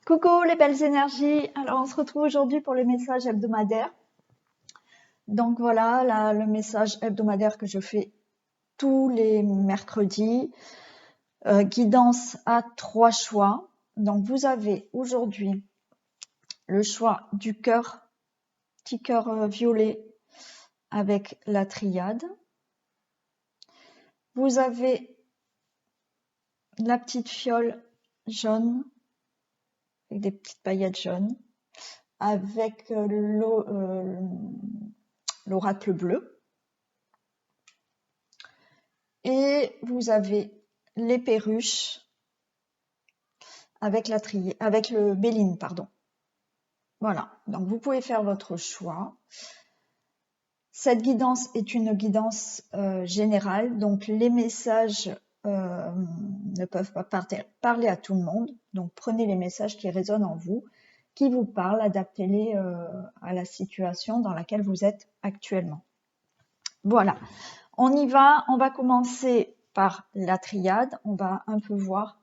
Coucou les belles énergies, alors on se retrouve aujourd'hui pour le message hebdomadaire. Donc voilà, le message hebdomadaire que je fais tous les mercredis. Guidance à 3 choix. Donc vous avez aujourd'hui le choix du cœur, petit cœur violet avec la triade. Vous avez la petite fiole jaune avec des petites paillettes jaunes, avec l'oracle bleu. Et vous avez les perruches avec avec le Béline, pardon. Voilà, donc vous pouvez faire votre choix. Cette guidance est une guidance générale, donc les messages ne peuvent pas parler à tout le monde. Donc prenez les messages qui résonnent en vous, qui vous parlent, adaptez-les à la situation dans laquelle vous êtes actuellement. Voilà, on y va, on va commencer par la triade, on va un peu voir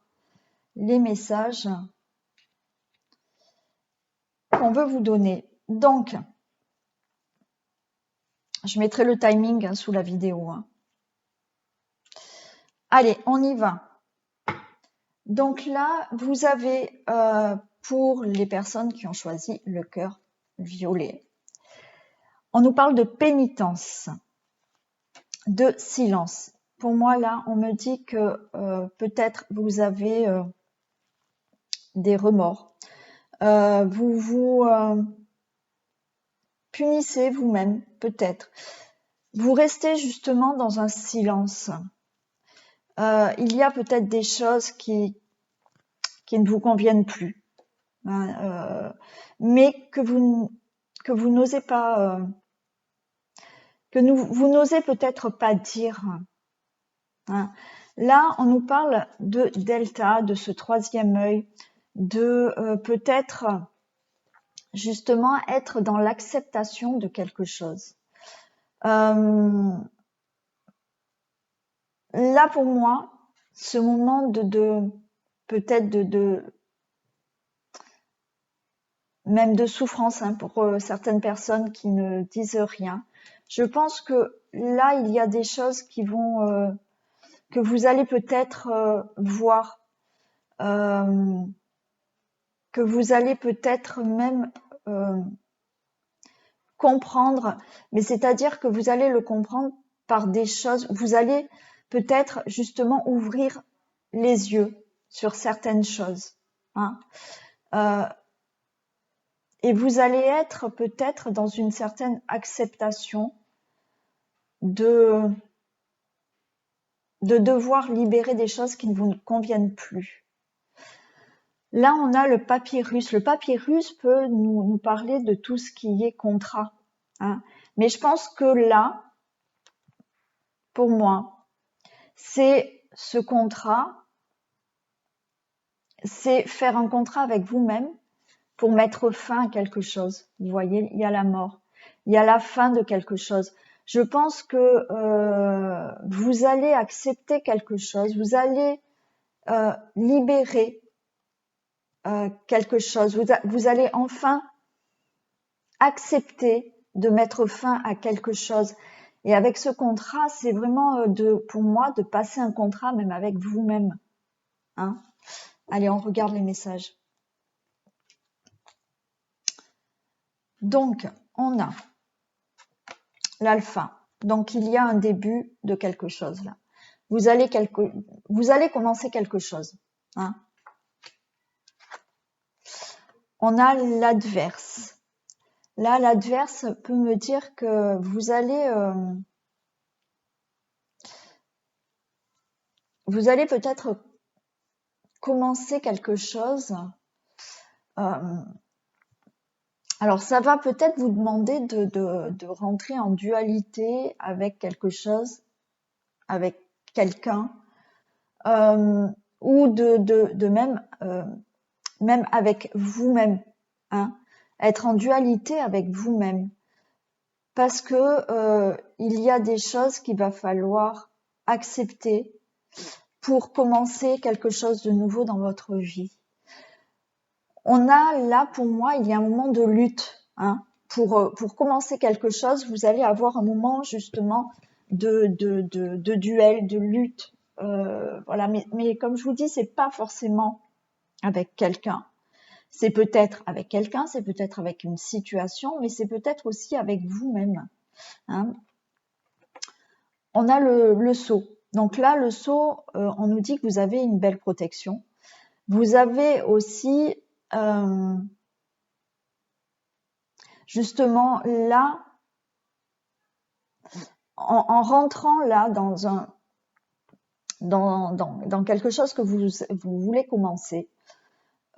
les messages qu'on veut vous donner. Donc, je mettrai le timing sous la vidéo. Allez, on y va. Donc là, vous avez, pour les personnes qui ont choisi le cœur violet, on nous parle de pénitence, de silence. Pour moi, là, on me dit que peut-être vous avez des remords. Vous vous punissez vous-même, peut-être. Vous restez justement dans un silence. Il y a peut-être des choses qui ne vous conviennent plus, mais que vous n'osez pas, vous n'osez peut-être pas dire. Là, on nous parle de delta, de ce troisième œil, de peut-être justement être dans l'acceptation de quelque chose. Là, pour moi, ce moment peut-être même de souffrance pour certaines personnes qui ne disent rien. Je pense que là, il y a des choses qui vont que vous allez peut-être voir, que vous allez peut-être même comprendre, mais c'est-à-dire que vous allez le comprendre par des choses, vous allez peut-être justement ouvrir les yeux sur certaines choses. Et vous allez être peut-être dans une certaine acceptation de devoir libérer des choses qui ne vous conviennent plus. Là, on a le papyrus. Le papyrus peut nous parler de tout ce qui est contrat. Mais je pense que là, pour moi, c'est ce contrat, c'est faire un contrat avec vous-même pour mettre fin à quelque chose. Vous voyez, il y a la mort, il y a la fin de quelque chose. Je pense que vous allez accepter quelque chose, vous allez libérer quelque chose, vous allez enfin accepter de mettre fin à quelque chose. Et avec ce contrat, c'est vraiment pour moi de passer un contrat même avec vous-même. Allez, on regarde les messages. Donc, on a l'alpha. Donc, il y a un début de quelque chose là. Vous allez commencer quelque chose. On a l'adverse. Là, l'adverse peut me dire que vous allez peut-être commencer quelque chose. Alors, ça va peut-être vous demander de rentrer en dualité avec quelque chose, avec quelqu'un, ou de même avec vous-même, être en dualité avec vous-même, parce que il y a des choses qu'il va falloir accepter pour commencer quelque chose de nouveau dans votre vie. On a là, pour moi, il y a un moment de lutte. Hein. Pour commencer quelque chose, vous allez avoir un moment justement de duel, de lutte. Voilà, mais comme je vous dis, c'est pas forcément avec quelqu'un. C'est peut-être avec quelqu'un, c'est peut-être avec une situation, mais c'est peut-être aussi avec vous-même. Hein. On a le sceau. Donc là, le sceau, on nous dit que vous avez une belle protection. Vous avez aussi, justement, là, en rentrant là dans quelque chose que vous voulez commencer,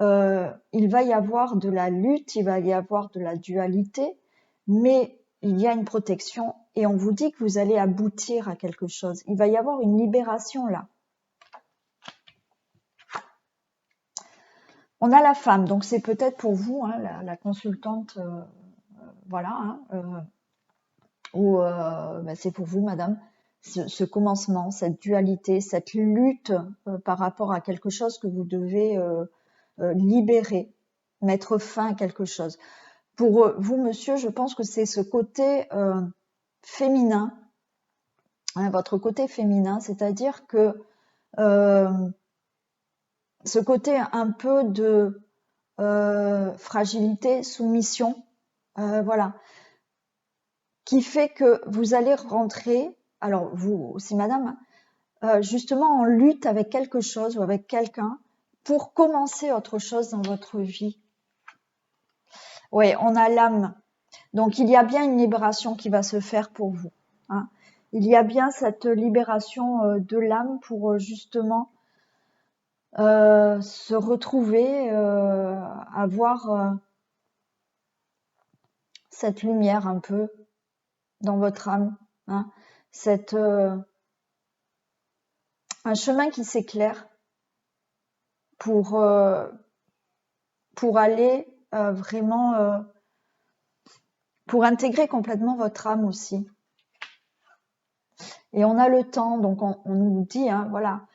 il va y avoir de la lutte, il va y avoir de la dualité, mais il y a une protection et on vous dit que vous allez aboutir à quelque chose. Il va y avoir une libération là. On a la femme, donc c'est peut-être pour vous, hein, la consultante, voilà, hein, ou c'est pour vous, madame, ce commencement, cette dualité, cette lutte par rapport à quelque chose que vous devez libérer, mettre fin à quelque chose. Pour vous, monsieur, je pense que c'est ce côté féminin, hein, votre côté féminin, c'est-à-dire que ce côté un peu de fragilité, soumission, voilà, qui fait que vous allez rentrer, alors vous aussi madame, justement en lutte avec quelque chose ou avec quelqu'un pour commencer autre chose dans votre vie. Oui, on a l'âme. Donc il y a bien une libération qui va se faire pour vous. Hein. Il y a bien cette libération de l'âme pour justement se retrouver, avoir cette lumière un peu dans votre âme, hein, un chemin qui s'éclaire pour aller vraiment pour intégrer complètement votre âme aussi. Et on a le temps, donc on nous dit, hein, voilà,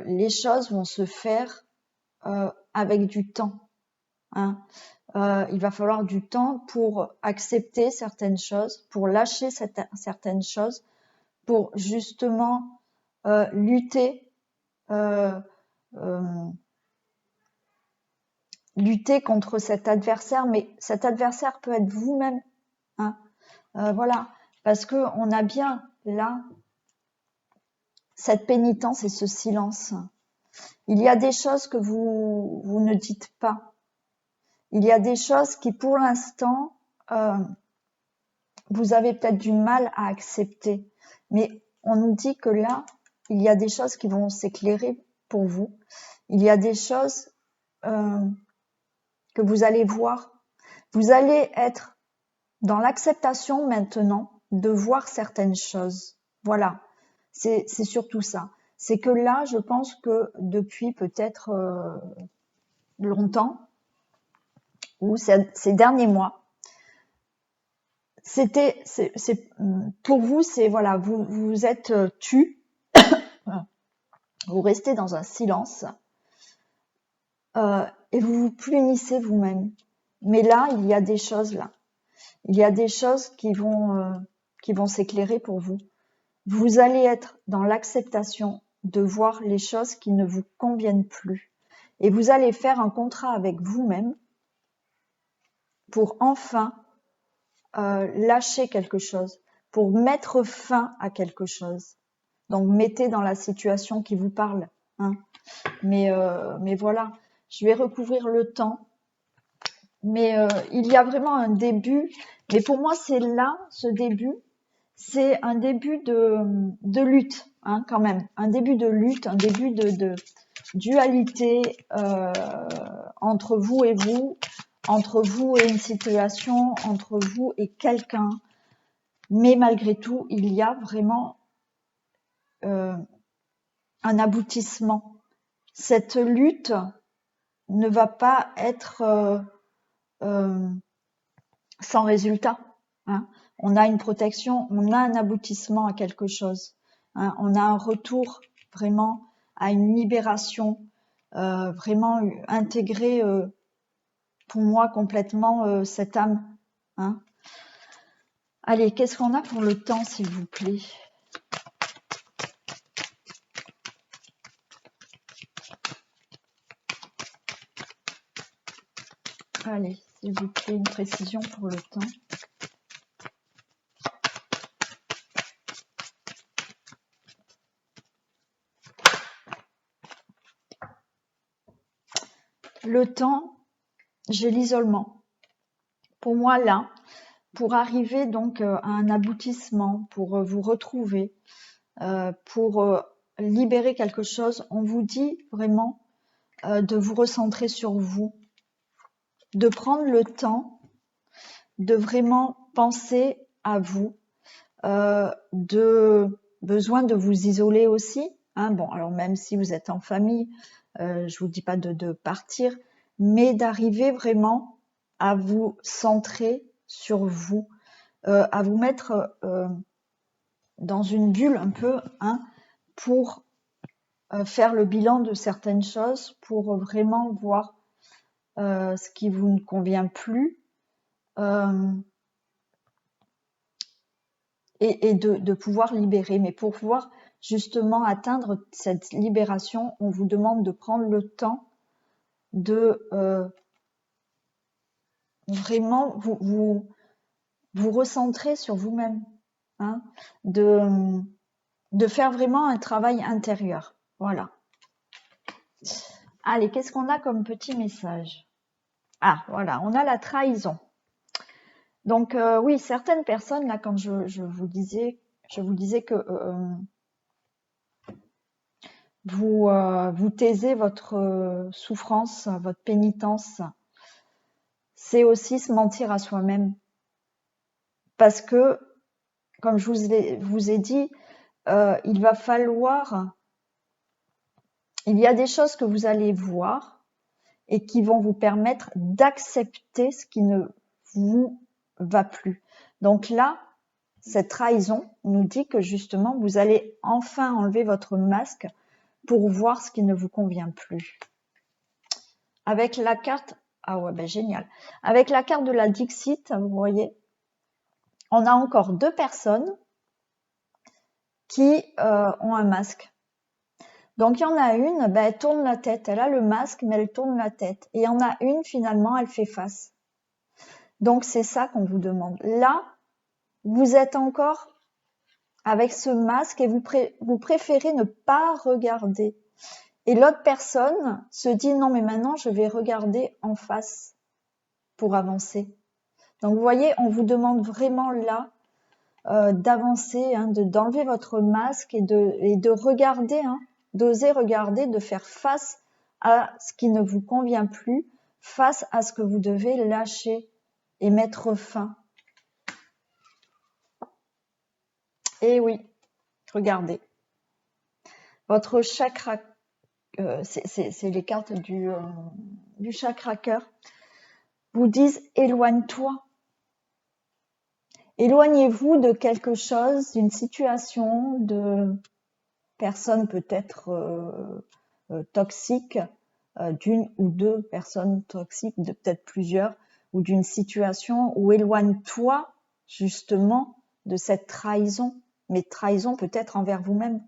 les choses vont se faire avec du temps. Hein. Il va falloir du temps pour accepter certaines choses, pour lâcher certaines choses, pour justement lutter contre cet adversaire, mais cet adversaire peut être vous-même. Hein. Voilà, parce que on a bien là cette pénitence et ce silence. Il y a des choses que vous ne dites pas. Il y a des choses qui, pour l'instant, vous avez peut-être du mal à accepter. Mais on nous dit que là, il y a des choses qui vont s'éclairer pour vous. Il y a des choses que vous allez voir. Vous allez être dans l'acceptation maintenant de voir certaines choses. Voilà, c'est surtout ça. C'est que là, je pense que depuis peut-être longtemps, ou ces derniers mois, pour vous, c'est voilà, vous êtes tu, vous restez dans un silence et vous vous punissez vous-même. Mais là, il y a des choses là. Il y a des choses qui vont s'éclairer pour vous. Vous allez être dans l'acceptation de voir les choses qui ne vous conviennent plus. Et vous allez faire un contrat avec vous-même pour enfin lâcher quelque chose, pour mettre fin à quelque chose. Donc mettez dans la situation qui vous parle. Hein. Mais voilà, je vais recouvrir le temps. Mais il y a vraiment un début. Mais pour moi, c'est là, ce début, c'est un début de lutte, hein, quand même. Un début de lutte, un début de dualité entre vous et vous, entre vous et une situation, entre vous et quelqu'un. Mais malgré tout, il y a vraiment un aboutissement. Cette lutte ne va pas être sans résultat. Hein. On a une protection, on a un aboutissement à quelque chose. Hein. On a un retour vraiment à une libération, vraiment intégrée pour moi complètement cette âme. Hein. Allez, qu'est-ce qu'on a pour le temps, s'il vous plaît? Allez, s'il vous plaît, une précision pour le temps. Le temps, j'ai l'isolement. Pour moi, là, pour arriver donc à un aboutissement, pour vous retrouver, pour libérer quelque chose, on vous dit vraiment de vous recentrer sur vous, de prendre le temps de vraiment penser à vous, de besoin de vous isoler aussi. Hein, bon, alors même si vous êtes en famille, je vous dis pas de partir, mais d'arriver vraiment à vous centrer sur vous, à vous mettre dans une bulle un peu, hein, pour faire le bilan de certaines choses, pour vraiment voir ce qui vous ne convient plus, et de pouvoir libérer. Mais pour pouvoir justement atteindre cette libération, on vous demande de prendre le temps de vraiment vous recentrer sur vous-même, hein, de faire vraiment un travail intérieur. Voilà. Allez, qu'est-ce qu'on a comme petit message? Ah, voilà, on a la trahison. Donc oui, certaines personnes, là, quand je vous disais que vous taisez votre souffrance, votre pénitence, c'est aussi se mentir à soi-même. Parce que, comme je vous ai dit, il va falloir, il y a des choses que vous allez voir et qui vont vous permettre d'accepter ce qui ne vous va plus. Donc là, cette trahison nous dit que justement, vous allez enfin enlever votre masque pour voir ce qui ne vous convient plus. Avec la carte, ah ouais, ben génial. Avec la carte de la Dixit, vous voyez, on a encore 2 personnes qui ont un masque. Donc il y en a une, ben, elle tourne la tête, elle a le masque, mais elle tourne la tête. Et il y en a une, finalement, elle fait face. Donc c'est ça qu'on vous demande. Là, vous êtes encore avec ce masque et vous préférez ne pas regarder. Et l'autre personne se dit non, mais maintenant je vais regarder en face pour avancer. Donc vous voyez, on vous demande vraiment là d'avancer, hein, d'enlever votre masque et de regarder, hein, d'oser regarder, de faire face à ce qui ne vous convient plus, face à ce que vous devez lâcher et mettre fin. Et oui, regardez. Votre chakra, c'est les cartes du chakra cœur, vous disent éloigne-toi. Éloignez-vous de quelque chose, d'une situation, de personnes peut-être toxiques, d'une ou deux personnes toxiques, de peut-être plusieurs, ou d'une situation où éloigne-toi justement de cette trahison, mais trahison peut-être envers vous-même.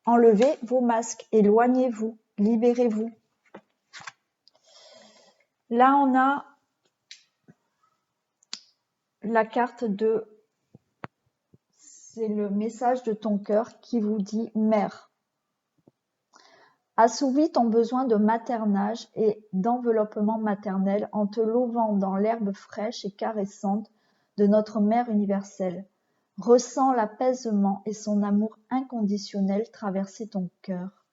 Enlevez vos masques, éloignez-vous, libérez-vous. Là, on a la carte de... C'est le message de ton cœur qui vous dit « Mère, assouvis ton besoin de maternage et d'enveloppement maternel en te levant dans l'herbe fraîche et caressante de notre Mère universelle. Ressens l'apaisement et son amour inconditionnel traverser ton cœur. »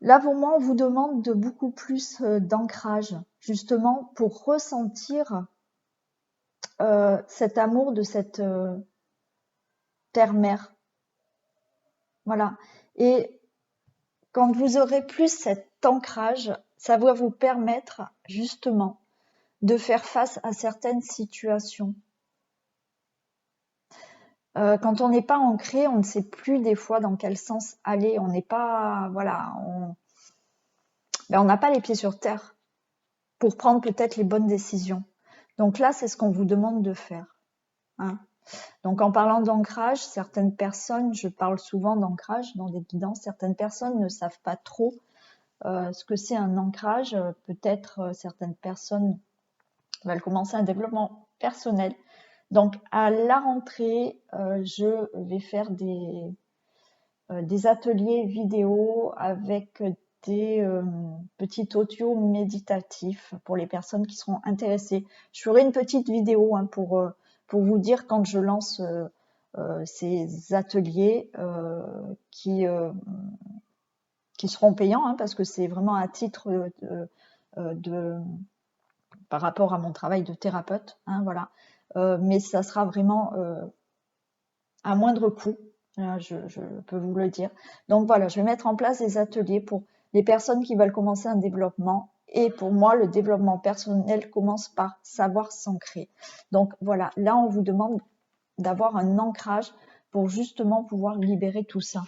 Là, vraiment, on vous demande de beaucoup plus d'ancrage, justement, pour ressentir cet amour de cette terre-mère. Voilà. Et quand vous aurez plus cet ancrage, ça va vous permettre, justement, de faire face à certaines situations. Quand on n'est pas ancré, on ne sait plus des fois dans quel sens aller. On n'est pas, voilà, on n'a pas les pieds sur terre. pour prendre peut-être les bonnes décisions. Donc là, c'est ce qu'on vous demande de faire. Hein. Donc en parlant d'ancrage, certaines personnes, je parle souvent d'ancrage dans des guidances, certaines personnes ne savent pas trop ce que c'est un ancrage. Peut-être certaines personnes veulent commencer un développement personnel. Donc à la rentrée, je vais faire des ateliers vidéo avec des petits audios méditatifs pour les personnes qui seront intéressées. Je ferai une petite vidéo hein, pour vous dire quand je lance ces ateliers qui seront payants hein, parce que c'est vraiment à titre par rapport à mon travail de thérapeute, hein, voilà. Mais ça sera vraiment à moindre coût. Je peux vous le dire. Donc voilà, je vais mettre en place des ateliers pour les personnes qui veulent commencer un développement. Et pour moi, le développement personnel commence par savoir s'ancrer. Donc voilà, là, on vous demande d'avoir un ancrage pour justement pouvoir libérer tout ça.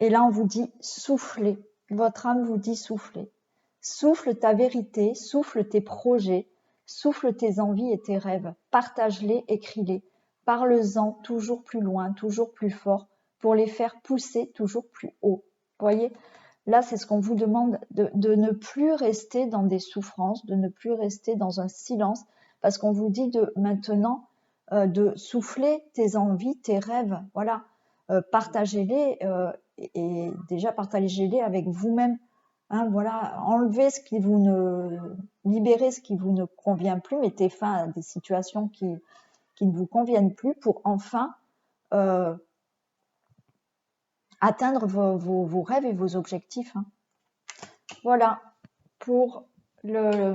Et là, on vous dit soufflez. Votre âme vous dit soufflez. Souffle ta vérité, souffle tes projets, souffle tes envies et tes rêves. Partage-les, écris-les. Parle-en toujours plus loin, toujours plus fort, pour les faire pousser toujours plus haut. Vous voyez, là, c'est ce qu'on vous demande de ne plus rester dans des souffrances, de ne plus rester dans un silence, parce qu'on vous dit de maintenant de souffler tes envies, tes rêves. Voilà, partagez-les et déjà partagez-les avec vous-même. Hein, voilà, enlevez ce qui vous ne, libérez ce qui vous ne convient plus, mettez fin à des situations qui ne vous conviennent plus pour enfin atteindre vos rêves et vos objectifs. Hein. Voilà pour le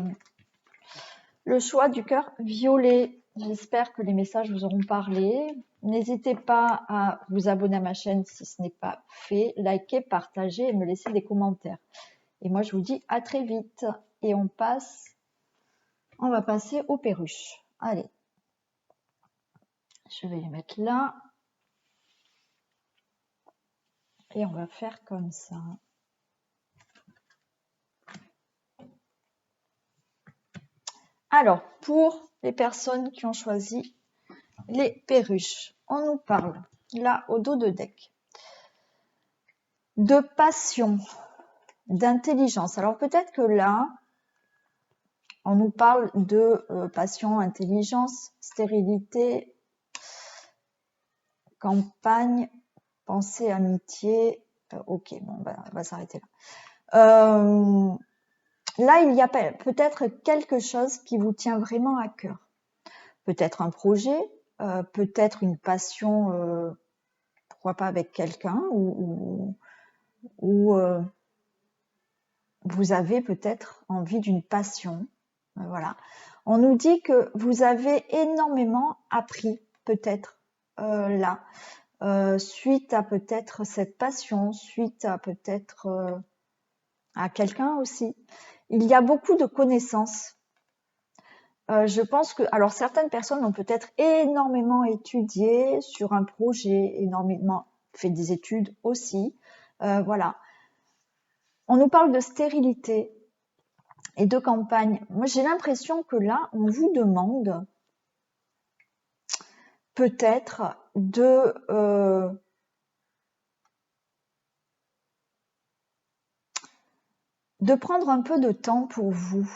choix du cœur violet. J'espère que les messages vous auront parlé. N'hésitez pas à vous abonner à ma chaîne si ce n'est pas fait, liker, partager et me laisser des commentaires. Et moi, je vous dis à très vite. Et on va passer aux perruches. Allez. Je vais les mettre là. Et on va faire comme ça. Alors, pour les personnes qui ont choisi les perruches, on nous parle, là, au dos de deck, de passion, d'intelligence. Alors, peut-être que là, on nous parle de passion, intelligence, stérilité, campagne, pensée, amitié. Ok, bon, on va s'arrêter là. Là, il y a peut-être quelque chose qui vous tient vraiment à cœur. Peut-être un projet, peut-être une passion, pourquoi pas avec quelqu'un, ou vous avez peut-être envie d'une passion. Voilà. On nous dit que vous avez énormément appris, peut-être là, suite à peut-être cette passion, suite à peut-être à quelqu'un aussi. Il y a beaucoup de connaissances. Je pense que, alors certaines personnes ont peut-être énormément étudié sur un projet, énormément fait des études aussi. Voilà. On nous parle de stérilité et de campagne. Moi, j'ai l'impression que là, on vous demande peut-être de prendre un peu de temps pour vous.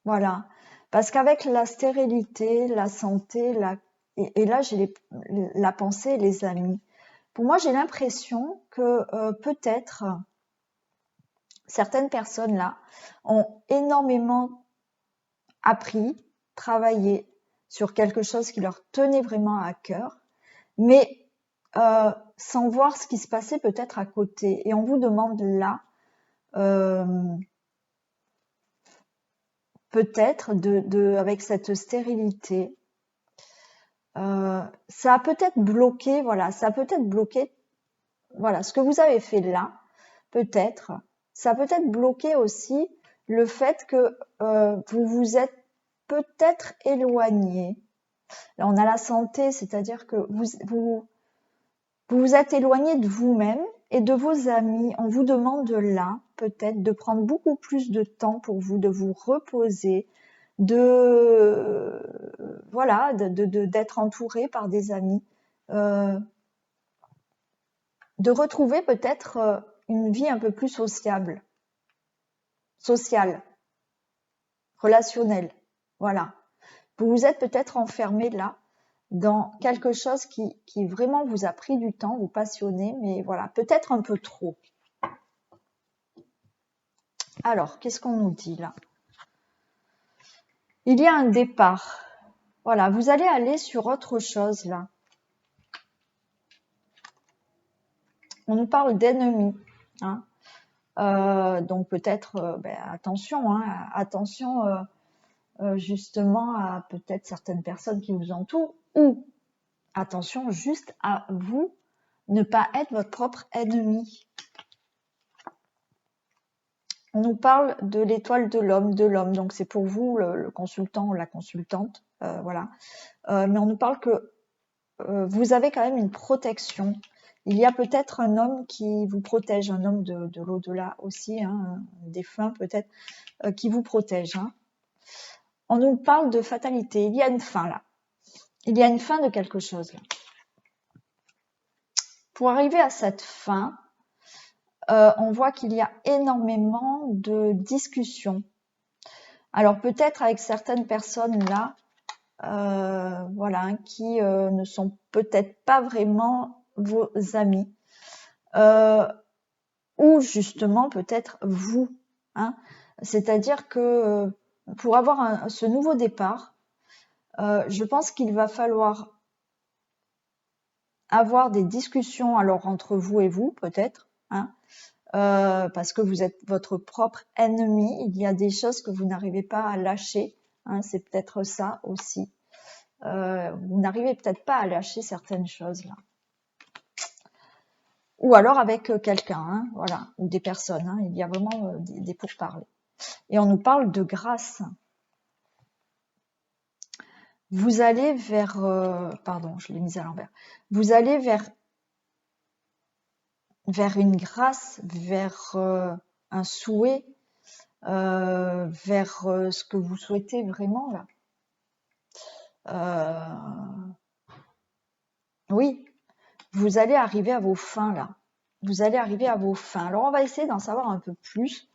Voilà. Parce qu'avec la stérilité, la santé, et là, j'ai la pensée et les amis. Pour moi, j'ai l'impression que peut-être certaines personnes là ont énormément appris, travaillé sur quelque chose qui leur tenait vraiment à cœur, mais sans voir ce qui se passait peut-être à côté. Et on vous demande là peut-être avec cette stérilité, ça a peut-être bloqué, voilà, ça a peut-être bloqué, voilà, ce que vous avez fait là, peut-être, ça a peut-être bloqué aussi le fait que vous vous êtes peut-être éloigné. Là, on a la santé, c'est-à-dire que vous vous êtes éloigné de vous-même et de vos amis. On vous demande là, peut-être, de prendre beaucoup plus de temps pour vous, de vous reposer, voilà, d'être entouré par des amis, de retrouver peut-être une vie un peu plus sociale, relationnelle. Voilà. Vous vous êtes peut-être enfermé là dans quelque chose qui vraiment vous a pris du temps, vous passionnez, mais voilà, peut-être un peu trop. Alors, qu'est-ce qu'on nous dit là? Il y a un départ. Voilà, vous allez aller sur autre chose là. On nous parle d'ennemis. Hein. Donc peut-être, attention, hein, attention justement à peut-être certaines personnes qui vous entourent, ou attention juste à vous, ne pas être votre propre ennemi. On nous parle de l'étoile de l'homme, donc c'est pour vous le consultant ou la consultante, voilà. Mais on nous parle que vous avez quand même une protection. Il y a peut-être un homme qui vous protège, un homme de l'au-delà aussi, hein, un défunt peut-être, qui vous protège. Hein. On nous parle de fatalité. Il y a une fin là. Il y a une fin de quelque chose là. Pour arriver à cette fin, on voit qu'il y a énormément de discussions. Alors peut-être avec certaines personnes là, voilà, qui ne sont peut-être pas vraiment vos amis, ou justement peut-être vous. Hein. C'est-à-dire que pour avoir ce nouveau départ, je pense qu'il va falloir avoir des discussions alors entre vous et vous peut-être, hein, parce que vous êtes votre propre ennemi. Il y a des choses que vous n'arrivez pas à lâcher, hein, c'est peut-être ça aussi. Vous n'arrivez peut-être pas à lâcher certaines choses là. Ou alors avec quelqu'un, hein, voilà, ou des personnes. Hein, il y a vraiment des pourparlers. Et on nous parle de grâce. Vous allez vers, pardon, je l'ai mise à l'envers. Vous allez vers une grâce, vers un souhait, vers ce que vous souhaitez vraiment là. Oui, vous allez arriver à vos fins là. Vous allez arriver à vos fins. Alors on va essayer d'en savoir un peu plus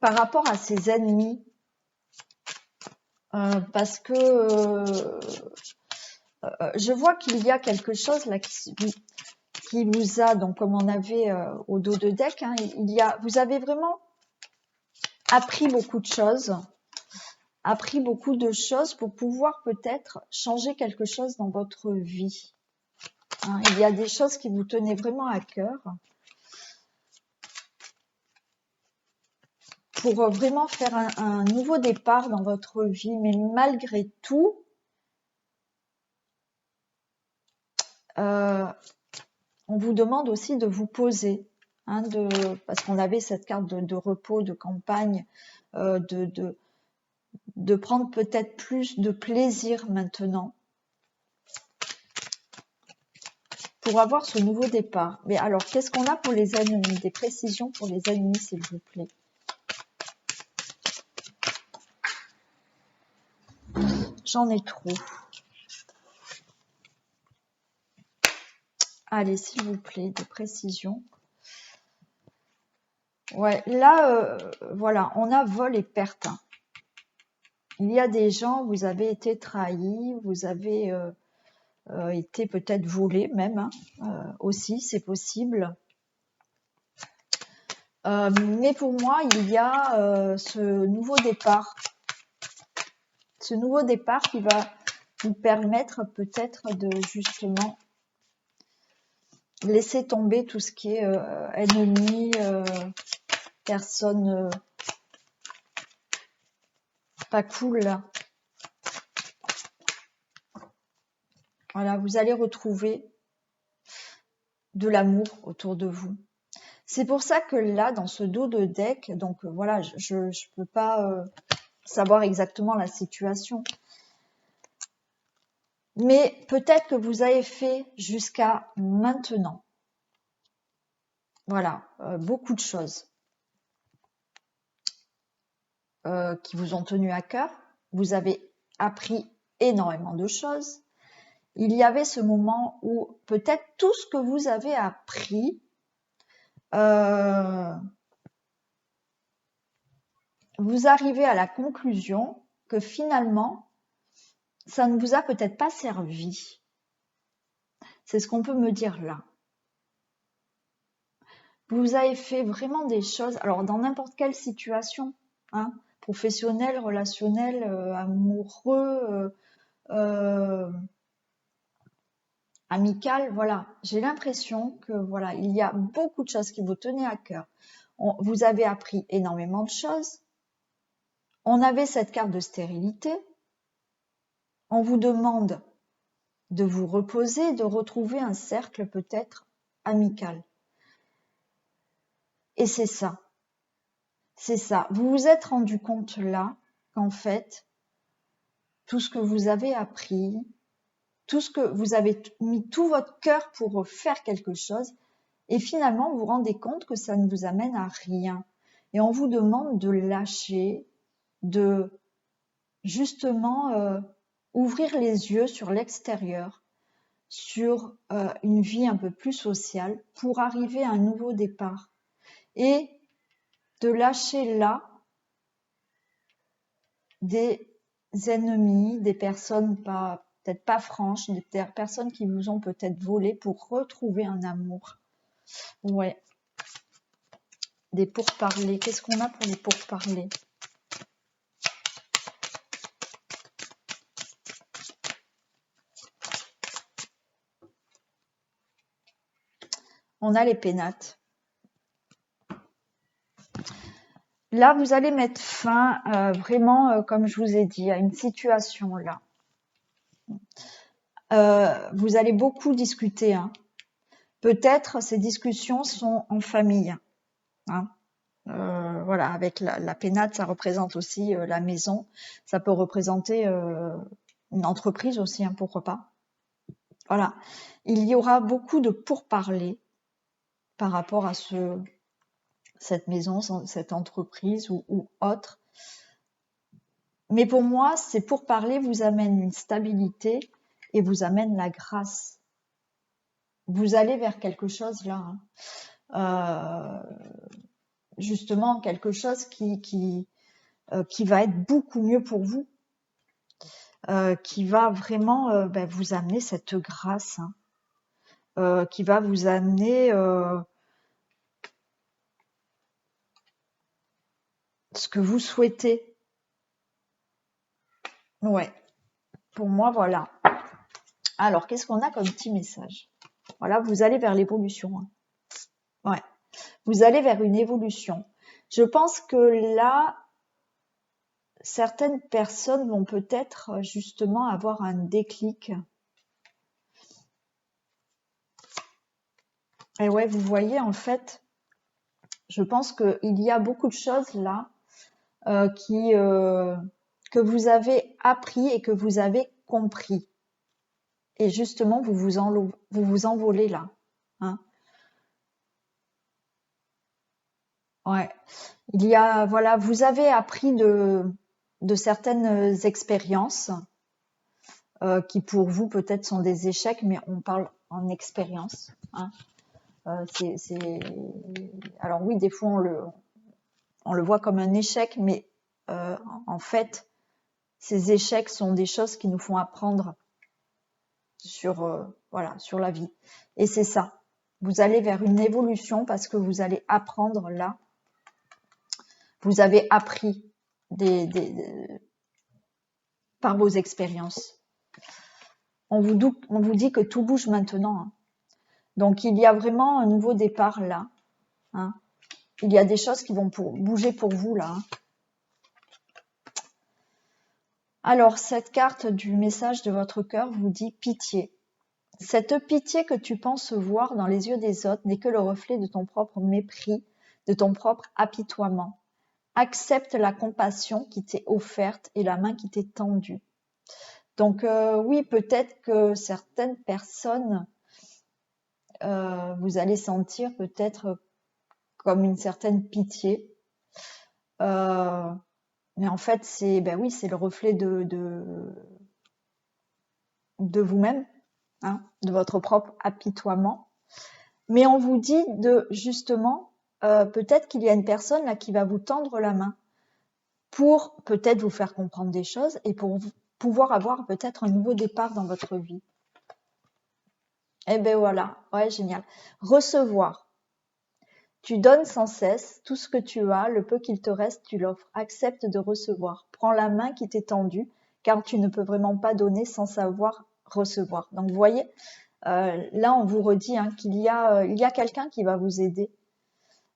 par rapport à ces ennemis, parce que je vois qu'il y a quelque chose là qui vous a, donc comme on avait au dos de deck, hein, vous avez vraiment appris beaucoup de choses pour pouvoir peut-être changer quelque chose dans votre vie. Hein, il y a des choses qui vous tenaient vraiment à cœur pour vraiment faire un nouveau départ dans votre vie, mais malgré tout, on vous demande aussi de vous poser, hein, parce qu'on avait cette carte de repos, de campagne, de prendre peut-être plus de plaisir maintenant pour avoir ce nouveau départ. Mais alors, qu'est-ce qu'on a pour les ennemis? Des précisions pour les ennemis, s'il vous plaît. J'en ai trop. Allez, s'il vous plaît, des précisions. Ouais, là, voilà, on a vol et perte. Il y a des gens, vous avez été trahis, vous avez été peut-être volé même, hein, aussi, c'est possible. Mais pour moi, il y a ce nouveau départ. Ce nouveau départ qui va vous permettre peut-être de justement laisser tomber tout ce qui est ennemi, personne pas cool là. Voilà, vous allez retrouver de l'amour autour de vous. C'est pour ça que là, dans ce dos de deck, donc voilà, je peux pas savoir exactement la situation. Mais peut-être que vous avez fait jusqu'à maintenant Voilà, beaucoup de choses qui vous ont tenu à cœur. Vous avez appris énormément de choses. Il y avait ce moment où peut-être tout ce que vous avez appris, vous arrivez à la conclusion que finalement, ça ne vous a peut-être pas servi. C'est ce qu'on peut me dire là. Vous avez fait vraiment des choses, alors dans n'importe quelle situation, hein, professionnelle, relationnelle, amoureux, amical, voilà. J'ai l'impression que voilà, il y a beaucoup de choses qui vous tenaient à cœur. Vous avez appris énormément de choses. On avait cette carte de stérilité. On vous demande de vous reposer, de retrouver un cercle peut-être amical. Et c'est ça. C'est ça. Vous vous êtes rendu compte là qu'en fait, tout ce que vous avez appris, tout ce que vous avez mis tout votre cœur pour faire quelque chose, et finalement, vous vous rendez compte que ça ne vous amène à rien. Et on vous demande de lâcher, de justement ouvrir les yeux sur l'extérieur, sur une vie un peu plus sociale pour arriver à un nouveau départ. Et de lâcher là des ennemis, des personnes peut-être pas franches, des personnes qui vous ont peut-être volé pour retrouver un amour. Ouais. Des pourparlers. Qu'est-ce qu'on a pour les pourparlers? On a les pénates. Là, vous allez mettre fin vraiment, comme je vous ai dit, à une situation là. Vous allez beaucoup discuter. Hein. Peut-être ces discussions sont en famille. Hein. Voilà, avec la pénate, ça représente aussi la maison. Ça peut représenter une entreprise aussi, hein, pourquoi pas. Voilà, il y aura beaucoup de pourparlers par rapport à cette maison, cette entreprise ou autre. Mais pour moi, ces pourparlers vous amènent une stabilité et vous amènent la grâce. Vous allez vers quelque chose là. Hein. Justement, quelque chose qui va être beaucoup mieux pour vous. Qui va vraiment vous amener cette grâce, hein, qui va vous amener ce que vous souhaitez. Ouais, pour moi, voilà. Alors, qu'est-ce qu'on a comme petit message? Voilà, vous allez vers l'évolution. Hein. Ouais, vous allez vers une évolution. Je pense que là, certaines personnes vont peut-être justement avoir un déclic. Et ouais, vous voyez, en fait, je pense qu'il y a beaucoup de choses là que vous avez appris et que vous avez compris. Et justement, vous vous envolez là. Hein. Ouais. Il y a, voilà, vous avez appris de certaines expériences qui pour vous peut-être sont des échecs, mais on parle en expérience. Hein. Alors oui, des fois on le voit comme un échec, mais en fait, ces échecs sont des choses qui nous font apprendre sur voilà, sur la vie. Et c'est ça. Vous allez vers une évolution parce que vous allez apprendre là. Vous avez appris par vos expériences. On vous dit que tout bouge maintenant. Hein. Donc il y a vraiment un nouveau départ là. Hein. Il y a des choses qui vont bouger pour vous là. Hein. Alors cette carte du message de votre cœur vous dit pitié. Cette pitié que tu penses voir dans les yeux des autres n'est que le reflet de ton propre mépris, de ton propre apitoiement. Accepte la compassion qui t'est offerte et la main qui t'est tendue. Donc oui, peut-être que certaines personnes, vous allez sentir peut-être comme une certaine pitié. Mais en fait, ben oui, c'est le reflet de vous-même, hein, de votre propre apitoiement. Mais on vous dit de justement, peut-être qu'il y a une personne là qui va vous tendre la main pour peut-être vous faire comprendre des choses et pour pouvoir avoir peut-être un nouveau départ dans votre vie. Eh ben voilà, ouais, génial. Recevoir. Tu donnes sans cesse tout ce que tu as, le peu qu'il te reste, tu l'offres. Accepte de recevoir. Prends la main qui t'est tendue, car tu ne peux vraiment pas donner sans savoir recevoir. Donc vous voyez, là on vous redit hein, qu'il y a quelqu'un qui va vous aider.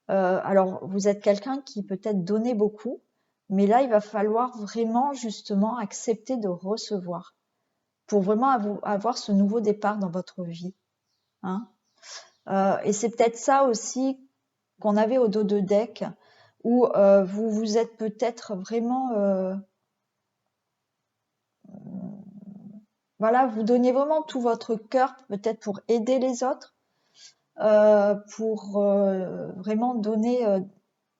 Alors vous êtes quelqu'un qui peut-être donnait beaucoup, mais là il va falloir vraiment justement accepter de recevoir pour vraiment avoir ce nouveau départ dans votre vie. Hein. Et c'est peut-être ça aussi qu'on avait au dos de deck, où vous vous êtes peut-être vraiment, voilà, vous donnez vraiment tout votre cœur, peut-être pour aider les autres, pour vraiment donner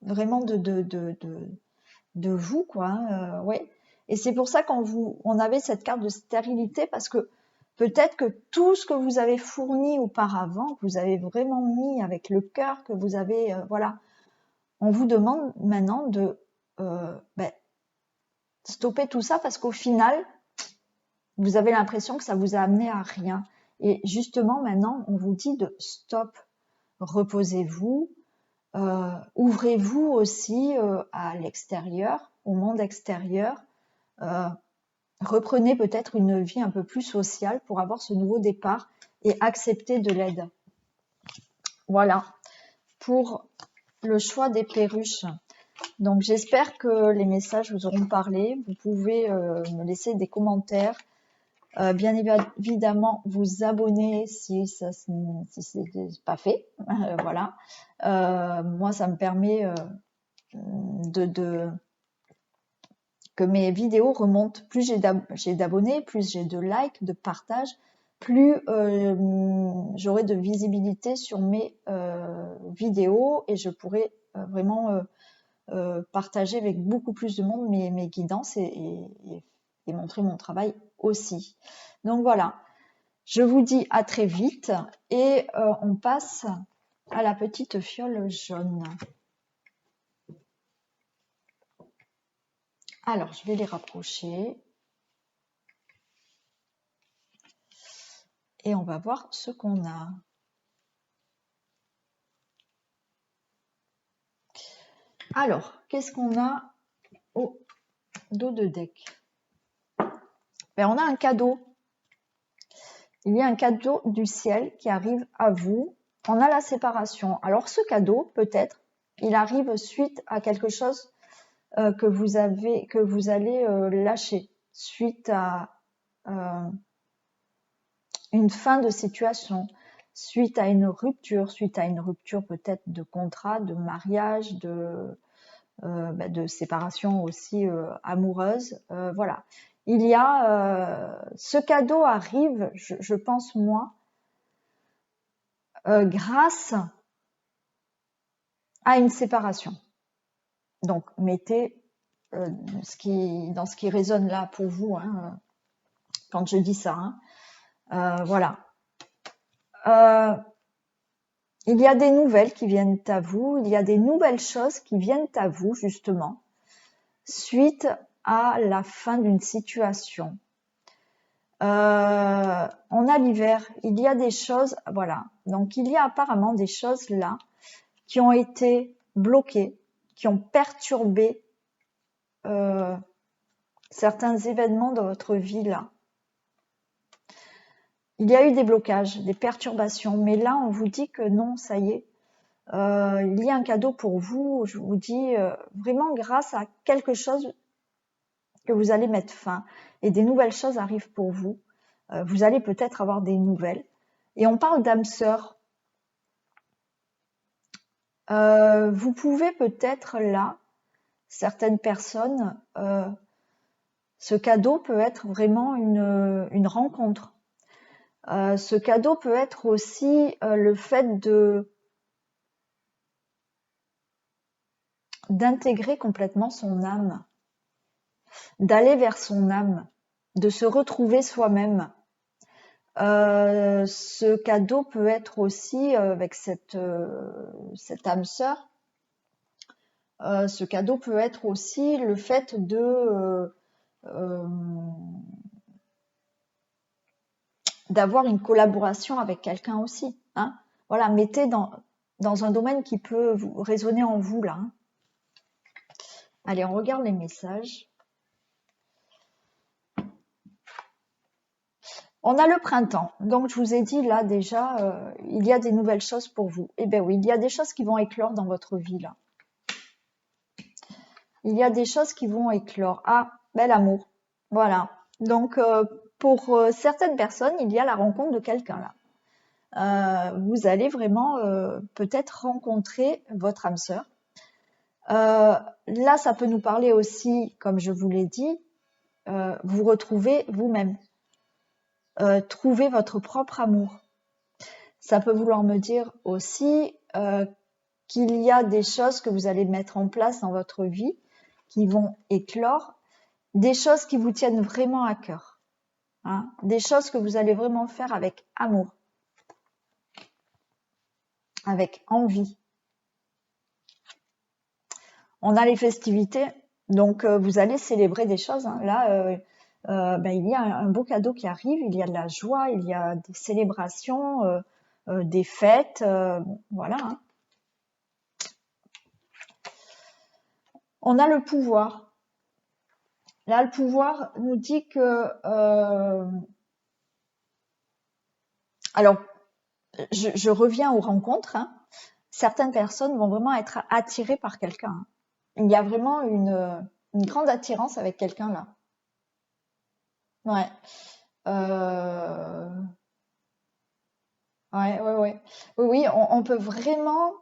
vraiment de vous, quoi. Hein, ouais. Et c'est pour ça on avait cette carte de stérilité, parce que peut-être que tout ce que vous avez fourni auparavant, que vous avez vraiment mis avec le cœur, que vous avez, voilà, on vous demande maintenant de stopper tout ça, parce qu'au final, vous avez l'impression que ça vous a amené à rien. Et justement, maintenant, on vous dit de stop, reposez-vous, ouvrez-vous aussi à l'extérieur, au monde extérieur, reprenez peut-être une vie un peu plus sociale pour avoir ce nouveau départ et accepter de l'aide. Voilà, pour le choix des perruches. Donc j'espère que les messages vous auront parlé. Vous pouvez me laisser des commentaires. Bien évidemment, vous abonner si c'est pas fait. Voilà. Moi, ça me permet que mes vidéos remontent. Plus j'ai d'abonnés, plus j'ai de likes, de partages, plus j'aurai de visibilité sur mes vidéos et je pourrai vraiment partager avec beaucoup plus de monde mes guidances et montrer mon travail aussi. Donc voilà, je vous dis à très vite et on passe à la petite fiole jaune. Alors, je vais les rapprocher et on va voir ce qu'on a. Alors, qu'est-ce qu'on a au dos de deck? Ben, on a un cadeau. Il y a un cadeau du ciel qui arrive à vous. On a la séparation. Alors, ce cadeau, peut-être, il arrive suite à quelque chose que vous allez lâcher, suite à une fin de situation, suite à une rupture peut-être de contrat, de mariage, de séparation aussi amoureuse. Voilà. Il y a ce cadeau arrive, je pense moi, grâce à une séparation. Donc mettez dans ce qui résonne là pour vous, hein, quand je dis ça. Hein. Voilà. Il y a des nouvelles qui viennent à vous, il y a des nouvelles choses qui viennent à vous justement suite à la fin d'une situation. On a l'hiver, il y a des choses, voilà. Donc il y a apparemment des choses là qui ont été bloquées, qui ont perturbé certains événements dans votre vie là. Il y a eu des blocages, des perturbations, mais là on vous dit que non, ça y est. Il y a un cadeau pour vous, je vous dis vraiment grâce à quelque chose que vous allez mettre fin et des nouvelles choses arrivent pour vous. Vous allez peut-être avoir des nouvelles. Et on parle d'âme sœur. Vous pouvez peut-être là, certaines personnes, ce cadeau peut être vraiment une rencontre. Ce cadeau peut être aussi le fait de d'intégrer complètement son âme, d'aller vers son âme, de se retrouver soi-même. Ce cadeau peut être aussi avec cette âme sœur. Ce cadeau peut être aussi le fait d'avoir une collaboration avec quelqu'un aussi. Hein. Voilà, mettez dans un domaine qui peut résonner en vous là. Hein. Allez, on regarde les messages. On a le printemps, donc je vous ai dit là déjà, il y a des nouvelles choses pour vous. Eh bien oui, il y a des choses qui vont éclore dans votre vie là. Il y a des choses qui vont éclore. Ah, bel amour. Voilà. Donc pour certaines personnes, il y a la rencontre de quelqu'un là. Vous allez vraiment peut-être rencontrer votre âme sœur. Là, ça peut nous parler aussi, comme je vous l'ai dit, vous retrouver vous-même. Trouver votre propre amour. Ça peut vouloir me dire aussi qu'il y a des choses que vous allez mettre en place dans votre vie qui vont éclore, des choses qui vous tiennent vraiment à cœur, hein, des choses que vous allez vraiment faire avec amour, avec envie. On a les festivités, donc vous allez célébrer des choses. Hein. Là, il y a un beau cadeau qui arrive, il y a de la joie, il y a des célébrations, des fêtes, voilà. Hein. On a le pouvoir. Là, le pouvoir nous dit que... alors, je reviens aux rencontres. Hein. Certaines personnes vont vraiment être attirées par quelqu'un. Hein. Il y a vraiment une grande attirance avec quelqu'un là. Ouais. Ouais. Oui, on peut vraiment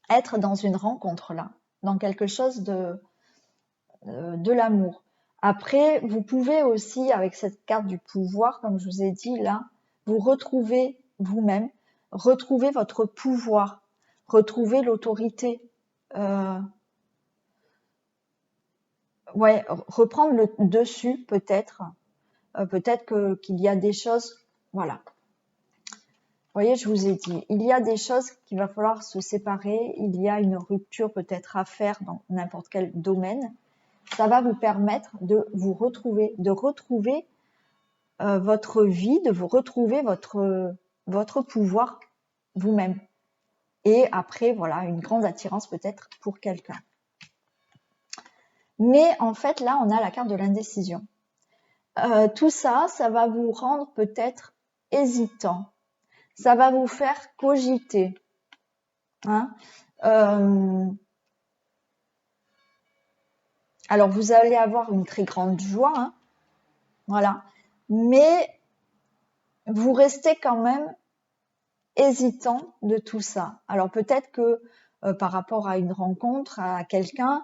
être dans une rencontre là, dans quelque chose de l'amour. Après, vous pouvez aussi, avec cette carte du pouvoir, comme je vous ai dit là, vous retrouver vous-même, retrouver votre pouvoir, retrouver l'autorité. Ouais, reprendre le dessus peut-être. Peut-être qu'il y a des choses, voilà. Vous voyez, je vous ai dit, il y a des choses qu'il va falloir se séparer, il y a une rupture peut-être à faire dans n'importe quel domaine. Ça va vous permettre de vous retrouver, de retrouver votre vie, de vous retrouver votre pouvoir vous-même. Et après, voilà, une grande attirance peut-être pour quelqu'un. Mais en fait, là, on a la carte de l'indécision. Tout ça, ça va vous rendre peut-être hésitant. Ça va vous faire cogiter. Hein. Alors, vous allez avoir une très grande joie, hein, voilà. Mais vous restez quand même hésitant de tout ça. Alors, peut-être que par rapport à une rencontre, à quelqu'un,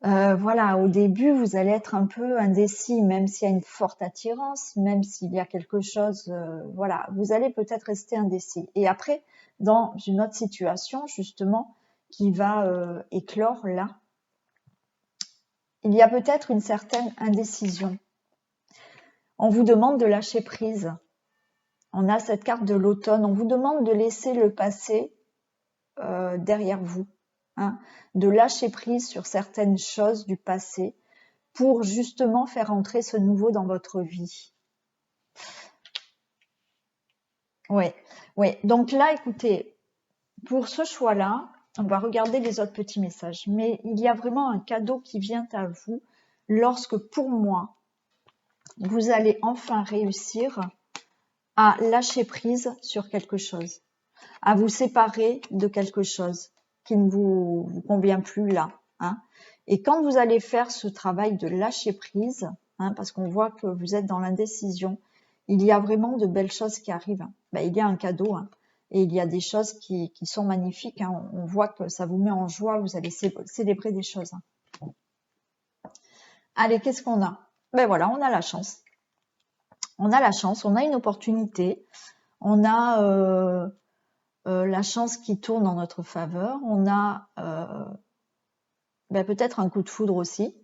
voilà, au début, vous allez être un peu indécis, même s'il y a une forte attirance, même s'il y a quelque chose, voilà, vous allez peut-être rester indécis. Et après, dans une autre situation, justement, qui va éclore là, il y a peut-être une certaine indécision. On vous demande de lâcher prise. On a cette carte de l'automne. On vous demande de laisser le passé derrière vous, hein, de lâcher prise sur certaines choses du passé pour justement faire entrer ce nouveau dans votre vie. Ouais. Donc là, écoutez, pour ce choix-là, on va regarder les autres petits messages. Mais il y a vraiment un cadeau qui vient à vous lorsque, pour moi, vous allez enfin réussir à lâcher prise sur quelque chose, à vous séparer de quelque chose qui ne vous convient plus là. Hein. Et quand vous allez faire ce travail de lâcher prise, hein, parce qu'on voit que vous êtes dans l'indécision, il y a vraiment de belles choses qui arrivent. Ben, il y a un cadeau, hein, et il y a des choses qui sont magnifiques. Hein. On voit que ça vous met en joie, vous allez célébrer des choses. Hein. Allez, qu'est-ce qu'on a? Ben voilà, on a la chance. On a la chance, on a une opportunité, on a la chance qui tourne en notre faveur, on a Ben, peut-être un coup de foudre aussi.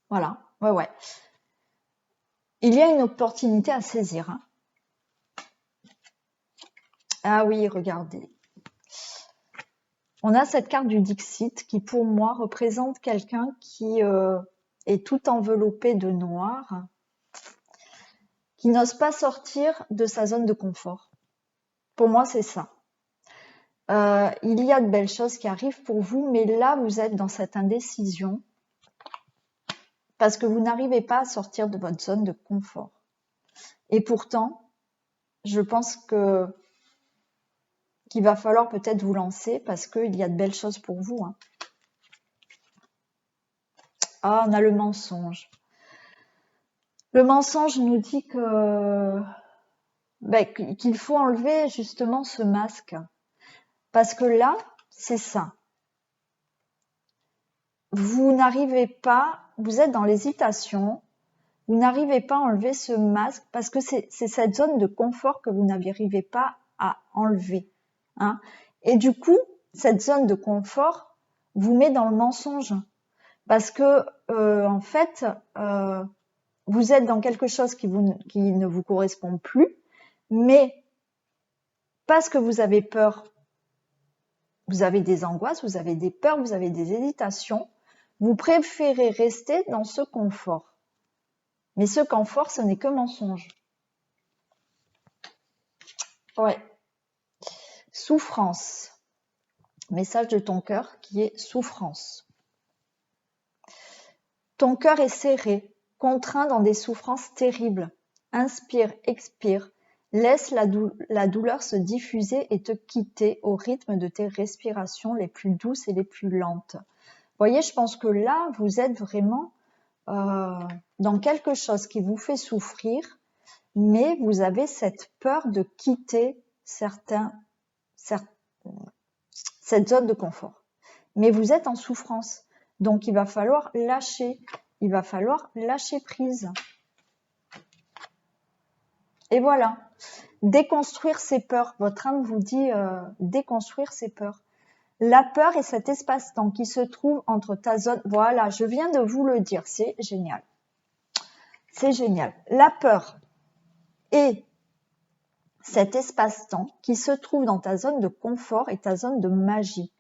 Voilà, ouais. Il y a une opportunité à saisir. Hein. Ah oui, regardez. On a cette carte du Dixit qui, pour moi, représente quelqu'un qui est tout enveloppé de noir, qui n'ose pas sortir de sa zone de confort. Pour moi, c'est ça. Il y a de belles choses qui arrivent pour vous, mais là, vous êtes dans cette indécision parce que vous n'arrivez pas à sortir de votre zone de confort. Et pourtant, je pense qu'il va falloir peut-être vous lancer parce qu'il y a de belles choses pour vous. Hein. Ah, on a le mensonge. Le mensonge nous dit qu'il faut enlever justement ce masque. Parce que là, c'est ça. Vous n'arrivez pas, vous êtes dans l'hésitation, vous n'arrivez pas à enlever ce masque parce que c'est cette zone de confort que vous n'arrivez pas à enlever. Hein. Et du coup, cette zone de confort vous met dans le mensonge. Parce que, en fait, vous êtes dans quelque chose qui ne vous correspond plus, mais parce que vous avez peur, vous avez des angoisses, vous avez des peurs, vous avez des hésitations, vous préférez rester dans ce confort. Mais ce confort, ce n'est que mensonge. Ouais. Souffrance. Message de ton cœur qui est souffrance. Ton cœur est serré, contraint dans des souffrances terribles. Inspire, expire. Laisse la douleur se diffuser et te quitter au rythme de tes respirations les plus douces et les plus lentes. Vous voyez, je pense que là, vous êtes vraiment dans quelque chose qui vous fait souffrir, mais vous avez cette peur de quitter cette zone de confort. Mais vous êtes en souffrance, donc il va falloir lâcher prise. Et voilà, déconstruire ses peurs. Votre âme vous dit déconstruire ses peurs. La peur est cet espace-temps qui se trouve entre ta zone... Voilà, je viens de vous le dire, c'est génial. C'est génial. La peur est cet espace-temps qui se trouve dans ta zone de confort et ta zone de magie.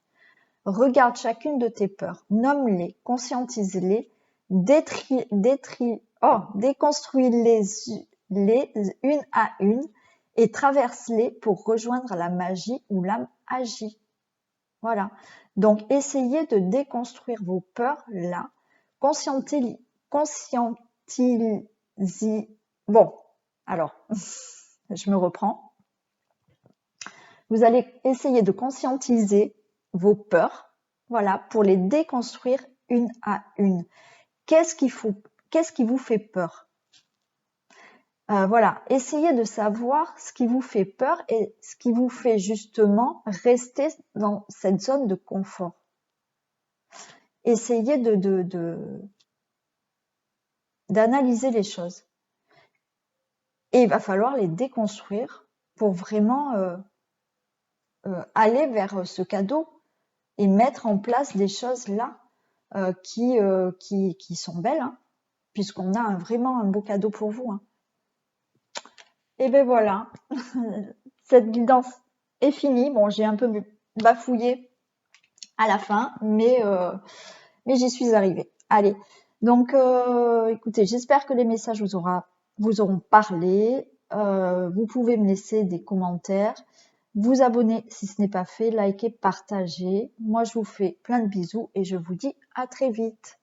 Regarde chacune de tes peurs, nomme-les, conscientise-les, déconstruis-les une à une et traverse-les pour rejoindre la magie où l'âme agit. Voilà. Donc, essayez de déconstruire vos peurs là. Conscientisez. Bon, alors, je me reprends. Vous allez essayer de conscientiser vos peurs, voilà, pour les déconstruire une à une. Qu'est-ce qui vous fait peur? Voilà, essayez de savoir ce qui vous fait peur et ce qui vous fait justement rester dans cette zone de confort. Essayez d'analyser les choses. Et il va falloir les déconstruire pour vraiment aller vers ce cadeau et mettre en place des choses là qui sont belles, hein, puisqu'on a vraiment un beau cadeau pour vous. Hein. Et ben voilà, cette guidance est finie. Bon, j'ai un peu bafouillé à la fin, mais j'y suis arrivée. Allez, donc écoutez, j'espère que les messages vous auront parlé. Vous pouvez me laisser des commentaires, vous abonner si ce n'est pas fait, liker, partager. Moi, je vous fais plein de bisous et je vous dis à très vite.